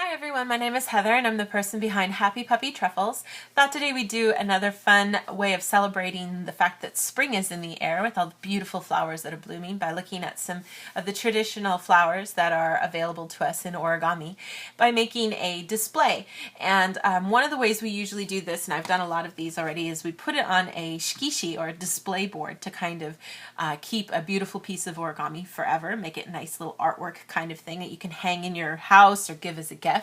Hi everyone, my name is Heather and I'm the person behind Happy Puppy Truffles. Thought today we'd do another fun way of celebrating the fact that spring is in the air with all the beautiful flowers that are blooming by looking at some of the traditional flowers that are available to us in origami by making a display. And one of the ways we usually do this, and I've done a lot of these already, is we put it on a shikishi or a display board to kind of keep a beautiful piece of origami forever, make it a nice little artwork kind of thing that you can hang in your house or give as a gift.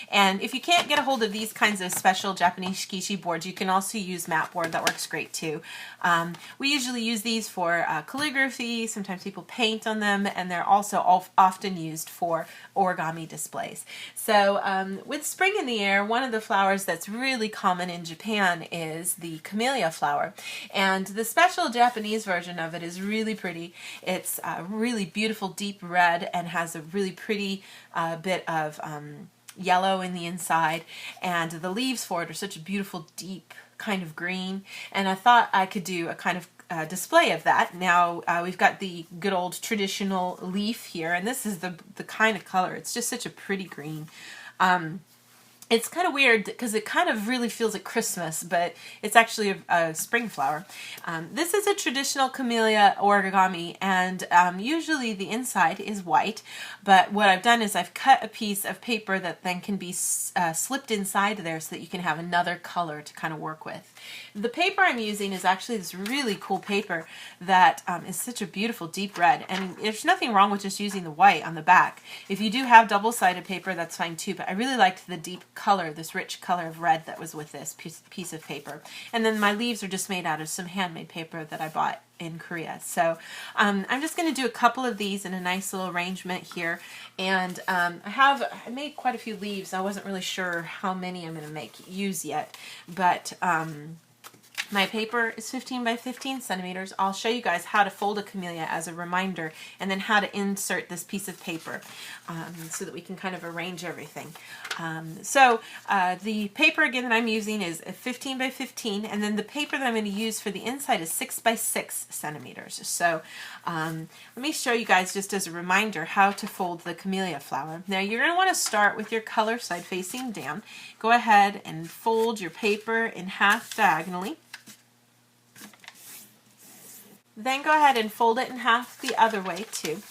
And if you can't get a hold of these kinds of special Japanese shikishi boards, you can also use mat board. That works great too. We usually use these for calligraphy. Sometimes people paint on them, and they're also often used for origami displays. So with spring in the air, one of the flowers that's really common in Japan is the Camellia flower. And the special Japanese version of it is really pretty. It's really beautiful deep red and has a really pretty bit of yellow in the inside, and the leaves for it are such a beautiful deep kind of green, and I thought I could do a kind of display of that. Now we've got the good old traditional leaf here, and this is the kind of color. It's just such a pretty green. It's kind of weird because it kind of really feels like Christmas, but it's actually a spring flower. This is a traditional camellia origami, and usually the inside is white, but what I've done is I've cut a piece of paper that then can be slipped inside there so that you can have another color to kind of work with. The paper I'm using is actually this really cool paper that is such a beautiful deep red, and there's nothing wrong with just using the white on the back. If you do have double-sided paper, that's fine too, but I really liked the deep color, this rich color of red that was with this piece of paper. And then my leaves are just made out of some handmade paper that I bought in Korea. So I'm just going to do a couple of these in a nice little arrangement here, and I made quite a few leaves. I wasn't really sure how many I'm going to use yet, but my paper is 15 by 15 centimeters. I'll show you guys how to fold a camellia as a reminder, and then how to insert this piece of paper so that we can kind of arrange everything. The paper again that I'm using is 15 by 15, and then the paper that I'm going to use for the inside is 6 by 6 centimeters. So let me show you guys just as a reminder how to fold the camellia flower. Now you're going to want to start with your color side facing down. Go ahead and fold your paper in half diagonally. Then go ahead and fold it in half the other way too.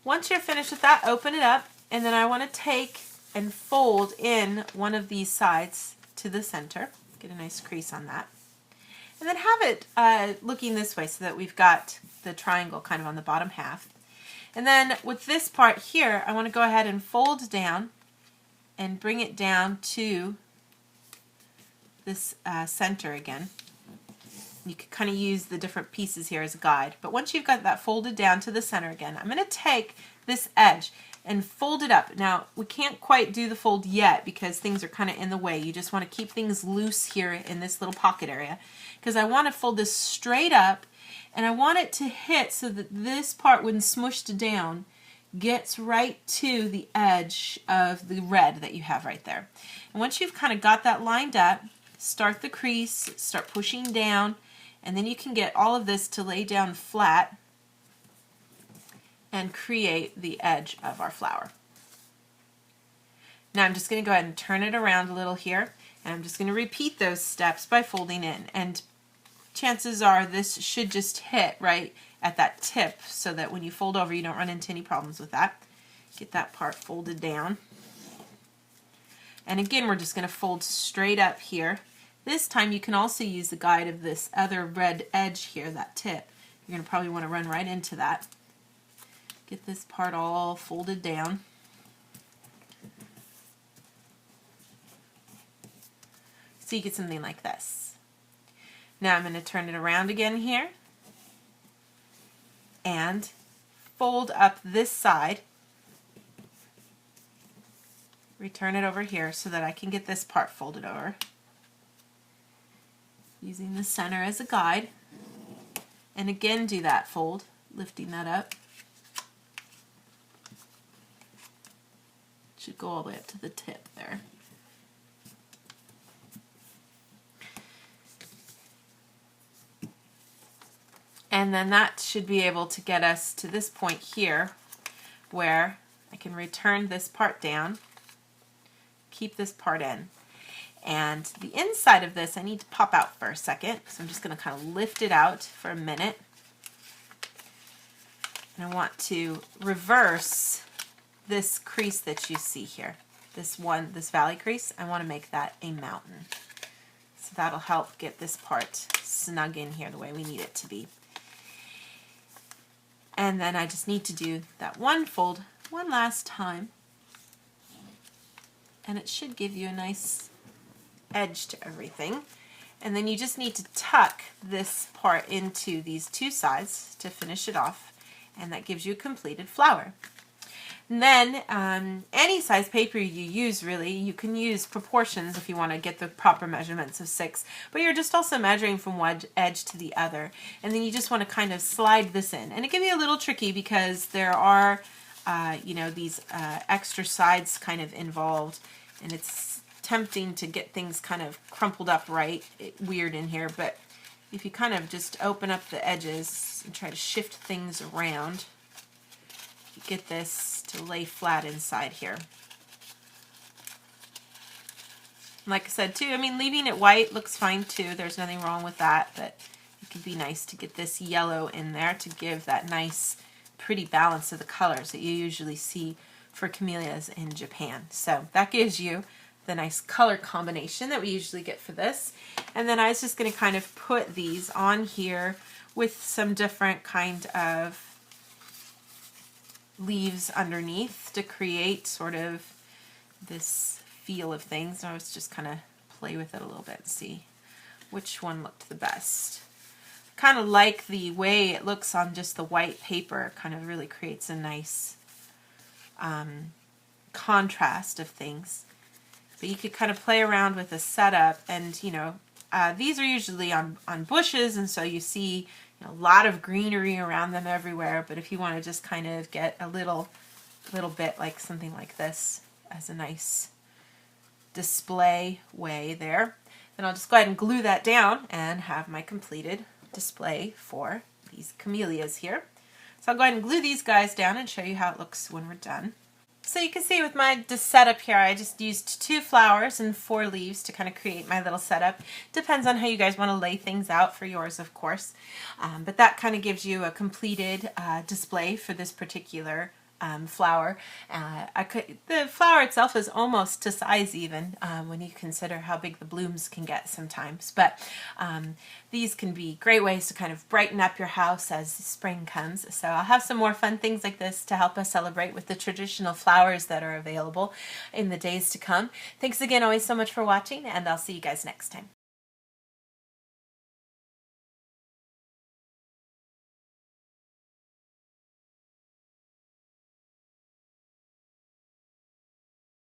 Once you're finished with that, open it up, and then I want to take and fold in one of these sides to the center. Get a nice crease on that. And then have it looking this way so that we've got the triangle kind of on the bottom half. And then with this part here, I want to go ahead and fold down and bring it down to this center again. You could kind of use the different pieces here as a guide. But once you've got that folded down to the center again, I'm going to take this edge and fold it up. Now, we can't quite do the fold yet because things are kind of in the way. You just want to keep things loose here in this little pocket area, because I want to fold this straight up, and I want it to hit so that this part, when smushed down, gets right to the edge of the red that you have right there. And once you've kind of got that lined up, start the crease, start pushing down, and then you can get all of this to lay down flat and create the edge of our flower. Now I'm just going to go ahead and turn it around a little here, and I'm just going to repeat those steps by folding in, and chances are this should just hit right at that tip so that when you fold over you don't run into any problems with that. Get that part folded down. And again, we're just going to fold straight up here. This time you can also use the guide of this other red edge here, that tip. You're going to probably want to run right into that. Get this part all folded down. So you get something like this. Now I'm going to turn it around again here and fold up this side. Return it over here so that I can get this part folded over. Using the center as a guide. And again do that fold, lifting that up. Should go all the way up to the tip there. And then that should be able to get us to this point here where I can return this part down, keep this part in. And the inside of this I need to pop out for a second, so I'm just going to kind of lift it out for a minute. And I want to reverse this crease that you see here. This valley crease, I want to make that a mountain. So that'll help get this part snug in here the way we need it to be. And then I just need to do that one fold one last time. And it should give you a nice edge to everything. And then you just need to tuck this part into these two sides to finish it off. And that gives you a completed flower. And then any size paper you use, really, you can use proportions if you want to get the proper measurements of 6, but you're just also measuring from one edge to the other. And then you just want to kind of slide this in. And it can be a little tricky because there are, these extra sides kind of involved, and it's tempting to get things kind of crumpled up weird in here, but if you kind of just open up the edges and try to shift things around, you get this to lay flat inside here. Like I said too, I mean, leaving it white looks fine too. There's nothing wrong with that, but it could be nice to get this yellow in there to give that nice pretty balance of the colors that you usually see for camellias in Japan. So that gives you the nice color combination that we usually get for this. And then I was just going to kind of put these on here with some different kind of leaves underneath to create sort of this feel of things. I was just kind of play with it a little bit and see which one looked the best. Kind of like the way it looks on just the white paper. Kind of really creates a nice contrast of things. But you could kind of play around with the setup, and these are usually on bushes, and so you see a lot of greenery around them everywhere. But if you want to just kind of get a little bit like something like this as a nice display way there, then I'll just go ahead and glue that down and have my completed display for these camellias here. So I'll go ahead and glue these guys down and show you how it looks when we're done. So you can see with my setup here, I just used 2 flowers and 4 leaves to kind of create my little setup. Depends on how you guys want to lay things out for yours, of course. But that kind of gives you a completed display for this particular flower. The flower itself is almost to size even when you consider how big the blooms can get sometimes. But these can be great ways to kind of brighten up your house as spring comes. So I'll have some more fun things like this to help us celebrate with the traditional flowers that are available in the days to come. Thanks again always so much for watching, and I'll see you guys next time.